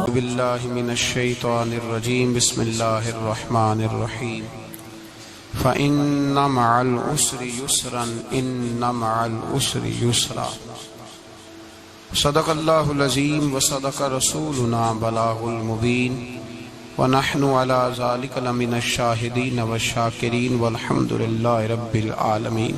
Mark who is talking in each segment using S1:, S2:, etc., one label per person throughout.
S1: باللہ من الشیطان الرجیم بسم اللہ الرحمن الرحیم فإن مع العسر یسرا ان مع العسر یسرا صدق اللہ العظیم وصدق رسولنا بلاغ المبین ونحن على ذلك لمن الشاہدین والشاکرین والحمد للہ رب العالمین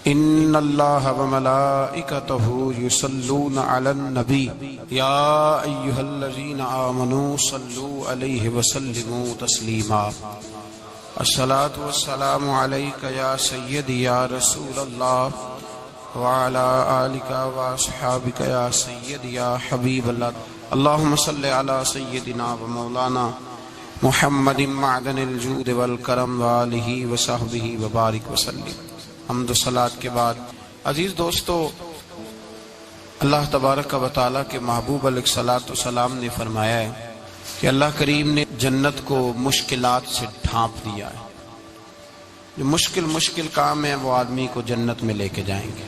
S1: ان اللہ وملائکتہ یصلون علی النبی یا ایہا الذین آمنوا صلوا علیہ وسلموا تسلیما الصلاۃ والسلام علیک یا سیدی یا رسول اللہ وعلی آلک واصحابک یا سیدی یا حبیب اللہ اللہم صلی علی سیدنا و مولانا محمد معدن الجود والکرم وآلہ وصحبہ وبارک وسلم۔ حمد و صلات کے بعد عزیز دوستو، اللہ تبارک و تعالیٰ کے محبوب علیہ الصلوۃ والسلام نے فرمایا ہے کہ اللہ کریم نے جنت کو مشکلات سے ڈھانپ دیا ہے۔ جو مشکل کام ہے وہ آدمی کو جنت میں لے کے جائیں گے،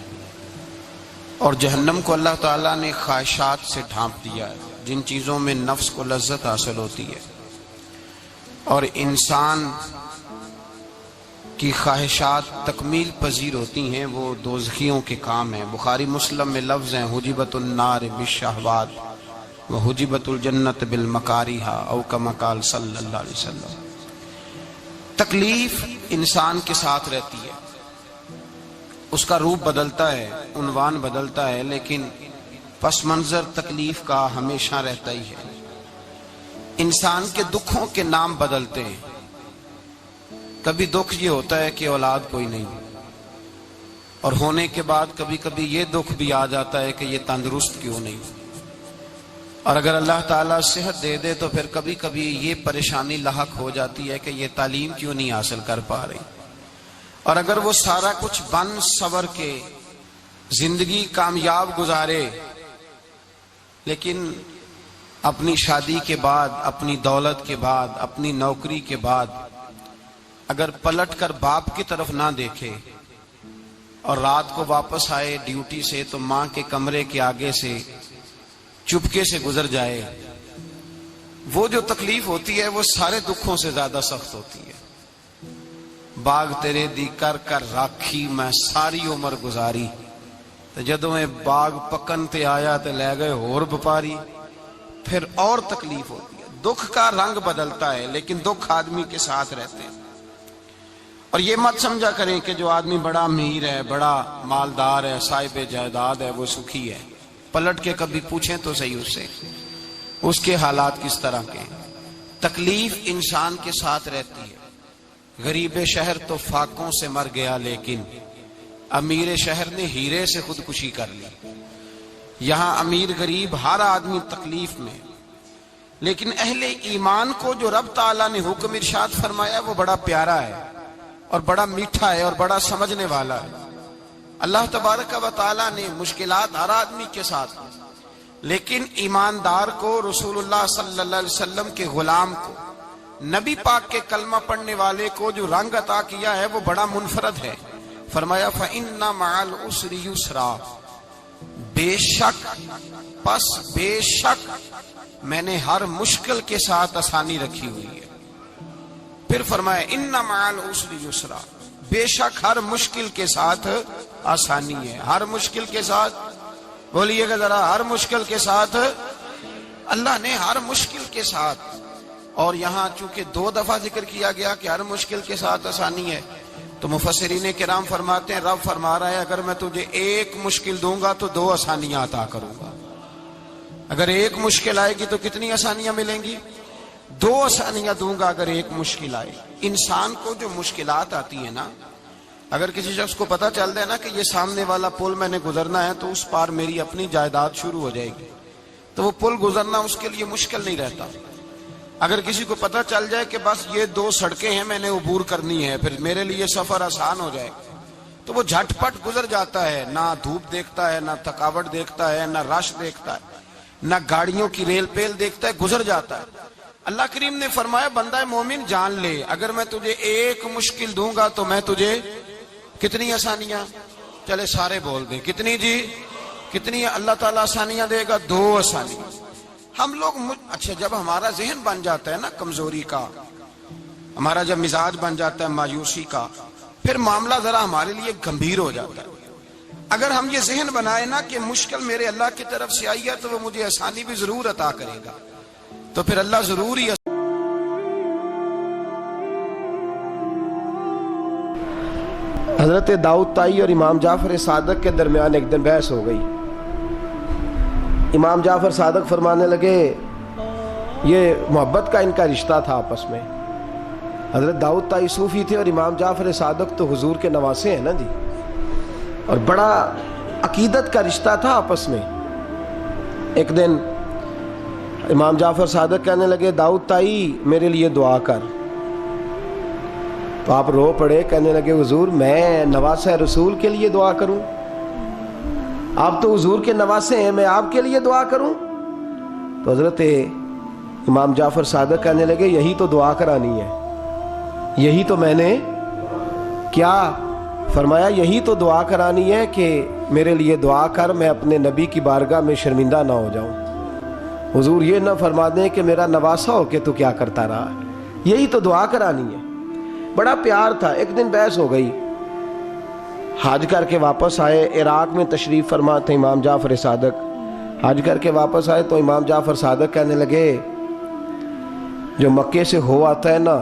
S1: اور جہنم کو اللہ تعالیٰ نے خواہشات سے ڈھانپ دیا ہے، جن چیزوں میں نفس کو لذت حاصل ہوتی ہے اور انسان کی خواہشات تکمیل پذیر ہوتی ہیں، وہ دوزخیوں کے کام ہیں۔ بخاری مسلم میں لفظ ہیں حجبت النار بالشہوات وحجبت الجنت بالمکارہ او کما قال صلی اللہ علیہ وسلم۔ تکلیف انسان کے ساتھ رہتی ہے، اس کا روپ بدلتا ہے، عنوان بدلتا ہے، لیکن پس منظر تکلیف کا ہمیشہ رہتا ہی ہے۔ انسان کے دکھوں کے نام بدلتے ہیں۔ کبھی دکھ یہ ہوتا ہے کہ اولاد کوئی نہیں، اور ہونے کے بعد کبھی کبھی یہ دکھ بھی آ جاتا ہے کہ یہ تندرست کیوں نہیں، اور اگر اللہ تعالیٰ صحت دے دے تو پھر کبھی کبھی یہ پریشانی لاحق ہو جاتی ہے کہ یہ تعلیم کیوں نہیں حاصل کر پا رہی، اور اگر وہ سارا کچھ بن سور کے زندگی کامیاب گزارے لیکن اپنی شادی کے بعد، اپنی دولت کے بعد، اپنی نوکری کے بعد اگر پلٹ کر باپ کی طرف نہ دیکھے اور رات کو واپس آئے ڈیوٹی سے تو ماں کے کمرے کے آگے سے چپکے سے گزر جائے، وہ جو تکلیف ہوتی ہے وہ سارے دکھوں سے زیادہ سخت ہوتی ہے۔ باغ تیرے دی کر کر راکھی میں ساری عمر گزاری، تو جدوں میں باغ پکن تے آیا تے لے گئے ہور بپاری، پھر اور تکلیف ہوتی ہے۔ دکھ کا رنگ بدلتا ہے لیکن دکھ آدمی کے ساتھ رہتے ہیں۔ اور یہ مت سمجھا کریں کہ جو آدمی بڑا امیر ہے، بڑا مالدار ہے، صاحب جائیداد ہے، وہ سکھی ہے۔ پلٹ کے کبھی پوچھیں تو صحیح اس سے، اس کے حالات کس طرح کے ہیں۔ تکلیف انسان کے ساتھ رہتی ہے۔ غریب شہر تو فاقوں سے مر گیا، لیکن امیر شہر نے ہیرے سے خودکشی کر لی۔ یہاں امیر غریب ہر آدمی تکلیف میں، لیکن اہل ایمان کو جو رب تعالیٰ نے حکم ارشاد فرمایا وہ بڑا پیارا ہے اور بڑا میٹھا ہے اور بڑا سمجھنے والا ہے۔ اللہ تبارک و تعالیٰ نے مشکلات ہر آدمی کے ساتھ، لیکن ایماندار کو، رسول اللہ صلی اللہ علیہ وسلم کے غلام کو، نبی پاک کے کلمہ پڑھنے والے کو جو رنگ عطا کیا ہے وہ بڑا منفرد ہے۔ فرمایا فَإِنَّ مَعَ الْعُسْرِ يُسْرًا، بے شک میں نے ہر مشکل کے ساتھ آسانی رکھی ہوئی ہے۔ پھر فرمایا ان مع العسر یسرا، بے شک ہر مشکل کے ساتھ آسانی ہے۔ ہر مشکل کے ساتھ، بولیے گا ذرا، ہر مشکل کے ساتھ، اللہ نے ہر مشکل کے ساتھ۔ اور یہاں چونکہ 2 دفعہ ذکر کیا گیا کہ ہر مشکل کے ساتھ آسانی ہے، تو مفسرین کرام فرماتے ہیں رب فرما رہا ہے اگر میں تجھے 1 مشکل دوں گا تو 2 آسانیاں عطا کروں گا۔ اگر 1 مشکل آئے گی تو کتنی آسانیاں ملیں گی؟ 2 آسانیاں دوں گا اگر 1 مشکل آئے۔ انسان کو جو مشکلات آتی ہیں نا، اگر کسی شخص کو پتہ چل جائے نا کہ یہ سامنے والا پل میں نے گزرنا ہے تو اس پار میری اپنی جائیداد شروع ہو جائے گی، تو وہ پل گزرنا اس کے لیے مشکل نہیں رہتا۔ اگر کسی کو پتہ چل جائے کہ بس یہ 2 سڑکیں ہیں میں نے عبور کرنی ہے، پھر میرے لیے سفر آسان ہو جائے، تو وہ جھٹ پٹ گزر جاتا ہے، نہ دھوپ دیکھتا ہے، نہ تھکاوٹ دیکھتا ہے، نہ رش دیکھتا ہے، نہ گاڑیوں کی ریل پیل دیکھتا ہے، گزر جاتا ہے۔ اللہ کریم نے فرمایا بندہ مومن جان لے اگر میں تجھے 1 مشکل دوں گا تو میں تجھے کتنی آسانیاں؟ چلے سارے بول دیں کتنی جی؟ کتنی اللہ تعالیٰ آسانیاں دے گا؟ 2 آسانی۔ ہم لوگ اچھا جب ہمارا ذہن بن جاتا ہے نا کمزوری کا، ہمارا جب مزاج بن جاتا ہے مایوسی کا، پھر معاملہ ذرا ہمارے لیے گمبھیر ہو جاتا ہے۔ اگر ہم یہ ذہن بنائے نا کہ مشکل میرے اللہ کی طرف سے آئی ہے تو وہ مجھے آسانی بھی ضرور عطا کرے گا، تو پھر اللہ ضرور ہی۔
S2: حضرت داؤد طائی اور امام جعفر صادق کے درمیان ایک دن بحث ہو گئی۔ امام جعفر صادق فرمانے لگے یہ محبت کا ان کا رشتہ تھا آپس میں۔ حضرت داؤد طائی صوفی تھے اور امام جعفر صادق تو حضور کے نواسے ہیں نا جی، اور بڑا عقیدت کا رشتہ تھا آپس میں۔ ایک دن امام جعفر صادق کہنے لگے داؤد طائی میرے لیے دعا کر، تو آپ رو پڑے، کہنے لگے حضور میں نواسہ رسول کے لیے دعا کروں؟ آپ تو حضور کے نواسے ہیں، میں آپ کے لیے دعا کروں؟ تو حضرت امام جعفر صادق کہنے لگے یہی تو دعا کرانی ہے، یہی تو میں نے کیا فرمایا، یہی تو دعا کرانی ہے کہ میرے لیے دعا کر، میں اپنے نبی کی بارگاہ میں شرمندہ نہ ہو جاؤں۔ حضور یہ نہ فرما دیں کہ میرا نواسا ہو کہ تو کیا کرتا رہا، یہی تو دعا کرانی ہے۔ بڑا پیار تھا۔ ایک دن بحث ہو گئی، حج کر کے واپس آئے، عراق میں تشریف فرما تھے امام جعفر صادق، حج کر کے واپس آئے تو امام جعفر صادق کہنے لگے جو مکے سے ہو آتا ہے نا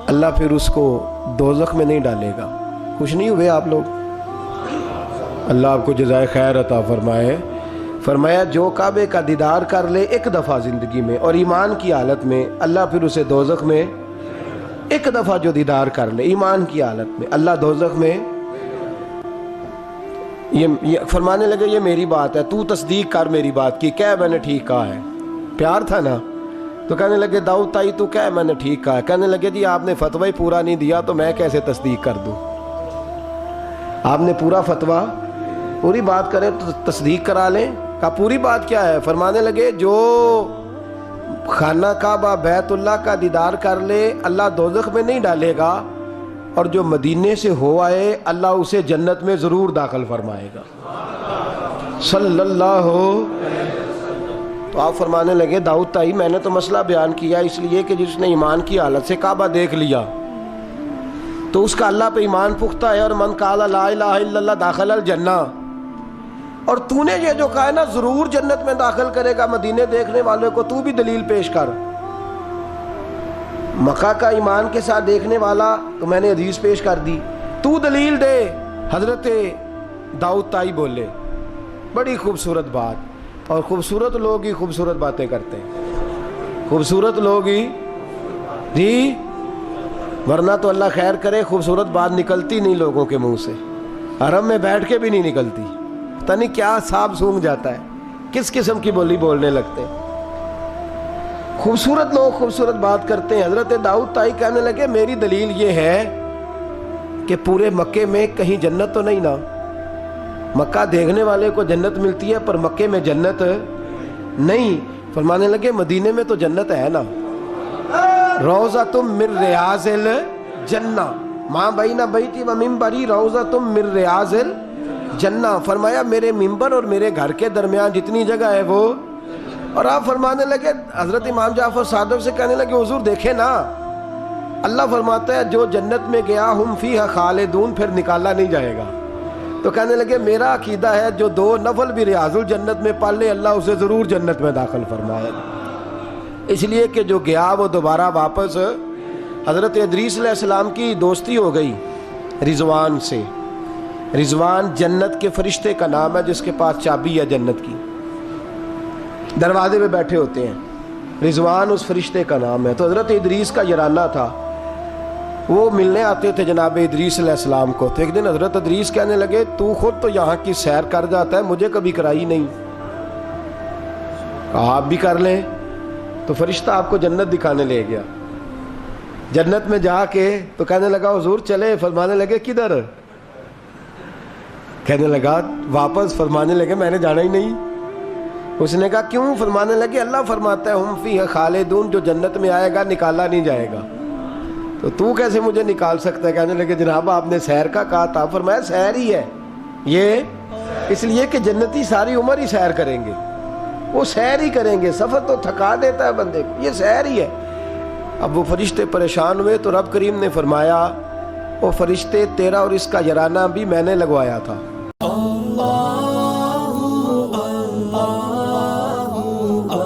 S2: اللہ پھر اس کو دوزخ میں نہیں ڈالے گا۔ خوش نہیں ہوئے آپ لوگ؟ اللہ آپ کو جزائے خیر عطا فرمائے۔ فرمایا جو کعبے کا دیدار کر لے ایک دفعہ زندگی میں اور ایمان کی حالت میں، اللہ پھر اسے دوزخ میں ایک دفعہ جو دیدار کر لے ایمان کی حالت میں، اللہ دوزخ میں۔ یہ فرمانے لگے یہ میری بات ہے، تو تصدیق کر میری بات کی، کہہ میں نے ٹھیک کہا ہے۔ پیار تھا نا، تو کہنے لگے داؤد طائی تو کہہ میں نے ٹھیک کہا ہے۔ کہنے لگے جی آپ نے فتویٰ ہی پورا نہیں دیا تو میں کیسے تصدیق کر دوں؟ آپ نے پورا فتویٰ پوری بات کریں تو تصدیق کرا لیں۔ کہا پوری بات کیا ہے؟ فرمانے لگے جو خانہ کعبہ بیت اللہ کا دیدار کر لے اللہ دوزخ میں نہیں ڈالے گا، اور جو مدینے سے ہو آئے اللہ اسے جنت میں ضرور داخل فرمائے گا صلی اللہ تو آپ فرمانے لگے داؤد طائی میں نے تو مسئلہ بیان کیا اس لیے کہ جس نے ایمان کی حالت سے کعبہ دیکھ لیا تو اس کا اللہ پہ ایمان پختہ ہے، اور من قال لا الہ الا اللہ داخل الجنہ، اور تو نے یہ جو کہا ہے نا ضرور جنت میں داخل کرے گا مدینے دیکھنے والے کو، تو بھی دلیل پیش کر۔ مکہ کا ایمان کے ساتھ دیکھنے والا تو میں نے حدیث پیش کر دی، تو دلیل دے۔ حضرت داؤد طائی بولے بڑی خوبصورت بات، اور خوبصورت لوگ ہی خوبصورت باتیں کرتے ہیں، خوبصورت لوگ ہی جی، ورنہ تو اللہ خیر کرے خوبصورت بات نکلتی نہیں لوگوں کے منہ سے، حرم میں بیٹھ کے بھی نہیں نکلتی، پتہ نہیں کیا سانپ سونگھ جاتا ہے، کس قسم کی بولی بولنے لگتے ہیں۔ خوبصورت لوگ خوبصورت بات کرتے ہیں۔ حضرت داؤد طائی کہنے لگے میری دلیل یہ ہے کہ پورے مکے میں کہیں جنت تو نہیں نا، مکہ دیکھنے والے کو جنت ملتی ہے پر مکے میں جنت نہیں۔ فرمانے لگے مدینے میں تو جنت ہے نا، روضۃ من ریاض الجنہ، ماں بین بیتی و منبری روضۃ من ریاض الجنہ۔ فرمایا میرے منبر اور میرے گھر کے درمیان جتنی جگہ ہے وہ، اور آپ فرمانے لگے حضرت امام جعفر صادق سے کہنے لگے حضور دیکھیں نا اللہ فرماتا ہے جو جنت میں گیا ہم فیہا خالدون، پھر نکالا نہیں جائے گا۔ تو کہنے لگے میرا عقیدہ ہے جو 2 نفل بھی ریاض الجنت میں پڑھ لے اللہ اسے ضرور جنت میں داخل فرمائے، اس لیے کہ جو گیا وہ دوبارہ واپس۔ حضرت ادریس علیہ السلام کی دوستی ہو گئی رضوان سے۔ رضوان جنت کے فرشتے کا نام ہے جس کے پاس چابی ہے جنت کی، دروازے پہ بیٹھے ہوتے ہیں، رضوان اس فرشتے کا نام ہے۔ تو حضرت ادریس کا یارانہ تھا، وہ ملنے آتے تھے جناب ادریس علیہ السلام کو۔ تو ایک دن حضرت ادریس کہنے لگے تو خود تو یہاں کی سیر کر جاتا ہے، مجھے کبھی کرائی نہیں۔ کہا آپ بھی کر لیں۔ تو فرشتہ آپ کو جنت دکھانے لے گیا، جنت میں جا کے تو کہنے لگا حضور چلے، فرمانے لگے کدھر؟ کہنے لگا واپس، فرمانے لگے میں نے جانا ہی نہیں۔ اس نے کہا کیوں؟ فرمانے لگے اللہ فرماتا ہے ہم فیہا خالدون، جو جنت میں آئے گا نکالا نہیں جائے گا، تو کیسے مجھے نکال سکتا ہے؟ کہنے لگے جناب آپ نے سیر کا کہا تھا۔ فرمایا سیر ہی ہے، یہ اس لیے کہ جنتی ساری عمر ہی سیر کریں گے، وہ سیر ہی کریں گے، سفر تو تھکا دیتا ہے بندے کو، یہ سیر ہی ہے۔ اب وہ فرشتے پریشان ہوئے تو رب کریم نے فرمایا وہ فرشتے تیرا اور اس کا یارانہ بھی میں نے لگوایا تھا۔